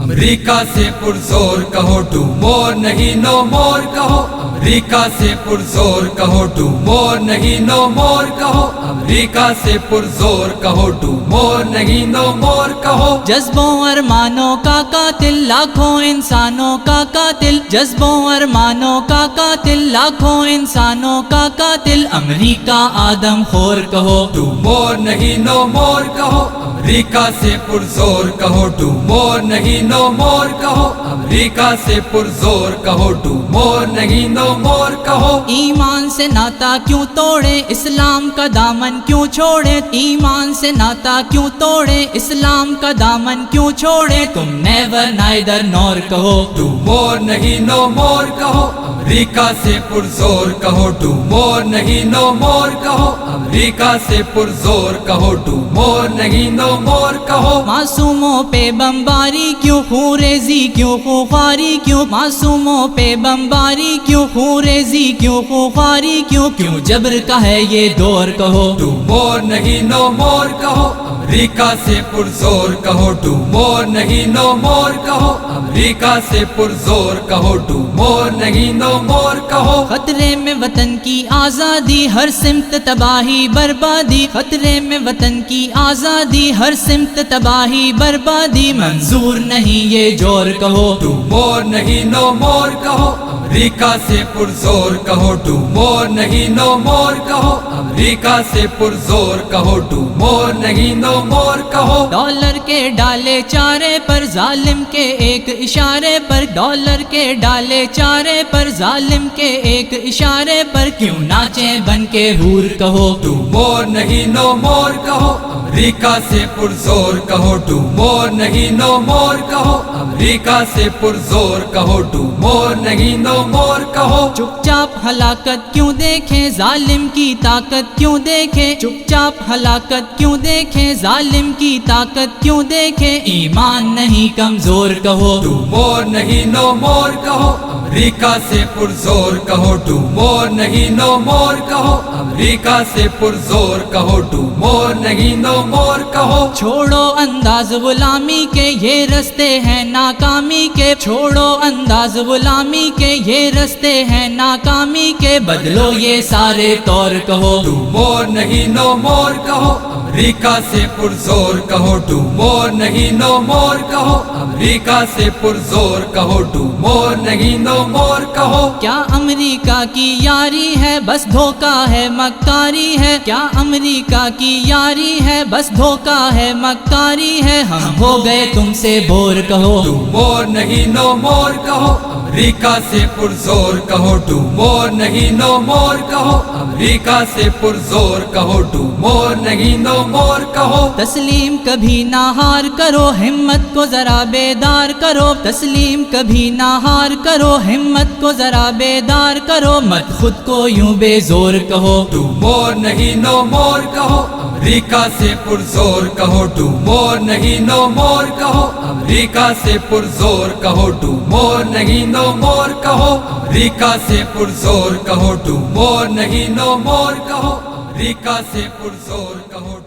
امریکہ سے پرزور کہو ٹو مور نہیں نو مور کہو، امریکہ سے پرزور کہو ٹو مور نہیں نو مور کہو، امریکہ سے پرزور کہو ٹو مور نہیں نو مور کہو۔ جذبوں ارمانوں کا قاتل، لاکھوں انسانوں کا قاتل، جذبوں ارمانوں کا قاتل، لاکھوں انسانوں کا قاتل، امریکہ آدم خور کہو ٹو مور نہیں نو مور کہو، امریکہ سے پرزور کہو ٹو مور نہیں نو مور کہو، امریکہ سے پرزور کہو ٹو مور نہیں نو مور کہو۔ ایمان سے ناتا کیوں توڑے، اسلام کا دامن کیوں چھوڑے، ایمان سے ناتا کیوں توڑے، اسلام کا دامن کیوں چھوڑے، تم نیور نائدر نور کہو ٹو مور نہیں نو مور کہو، امریکہ سے پرزور کہو ٹو مور نہیں نو مور کہو، امریکہ سے پرزور کہو ٹو مور نہیں نو مور کہو۔ معصوموں پہ بمباری کیوں، خون ریزی کیوں، خواری کیوں، معصوموں پہ بمباری کیوں، خون ریزی کیوں، خواری کیوں، کیوں جبر کا ہے یہ دور کہو ٹو مور نہیں نو مور کہو، امریکہ سے پرزور کہو ٹو مور نہیں نو مور کہو، امریکہ سے پرزور کہو ٹو مور نہیں نو مور کہو۔ خطرے میں وطن کی آزادی، ہر سمت تباہی بربادی، خطرے میں وطن کی آزادی، ہر سمت تباہی بربادی، منظور نہیں یہ جور کہو ٹو مور نہیں نو مور کہو، امریکہ سے پرزور کہو ٹو مور نہیں نو مور کہو، امریکہ سے پرزور کہو ٹو مور نہیں نو مور کہو۔ ڈالر کے ڈالے چارے پر، ظالم کے ایک اشارے پر، ڈالر کے ڈالے چارے پر، ظالم کے ایک اشارے پر، کیوں ناچیں بن کے حور کہو ٹو مور نہیں نو مور کہو، امریکہ سے پرزور کہو ٹو مور نہیں نو مور کہو، امریکہ سے پرزور کہو ٹو مور نہیں نو مور کہو۔ چپ چاپ ہلاکت کیوں دیکھیں، ظالم کی طاقت کیوں دیکھیں، چپ چاپ ہلاکت کیوں دیکھیں، ظالم کی طاقت کیوں دیکھیں، ایمان نہیں کمزور کہو ٹو مور نہیں نو مور کہو، امریکہ سے پرزور کہو ٹو مور نہیں نو مور کہو، امریکہ سے پرزور کہو ٹو مور نہیں نو مور کہو۔ چھوڑو انداز غلامی کے، یہ رستے ہیں ناکامی کے، چھوڑو انداز غلامی کے، یہ رستے ہیں ناکامی کے، بدلو یہ سارے طور کہو ٹو مور نہیں نو مور کہو، امریکہ سے پرزور کہو ٹو مور نہیں نو مور کہو، امریکہ سے پرزور کہو ٹو مور نہیں نو مور کہو۔ کیا امریکہ کی یاری ہے، بس دھوکہ ہے مکاری ہے، کیا امریکہ کی یاری ہے، بس دھوکہ ہے مکاری ہے، ہم ہو گئے تم سے بور کہو ٹو مور نہیں نو مور کہو، امریکہ سے پرزور کہو ٹو مور نہیں نو مور کہو، امریکہ سے پرزور کہو ٹو مور نہیں نو مور کہو۔ تسلیم کبھی نہ ہار کرو، ہمت کو ذرا بیدار کرو، تسلیم کبھی نہ ہار کرو، ہمت کو ذرا بیدار کرو، مت خود کو یوں بے زور کہو ٹو مور نہیں نو مور کہو، امریکہ سے پرزور کہو ٹو مور نہیں نو مور کہو، امریکہ سے پرزور کہو ٹو مور نہیں نو مور کہو، امریکہ سے پرزور کہو ٹو مور نہیں نو مور کہو، امریکہ سے پرزور کہو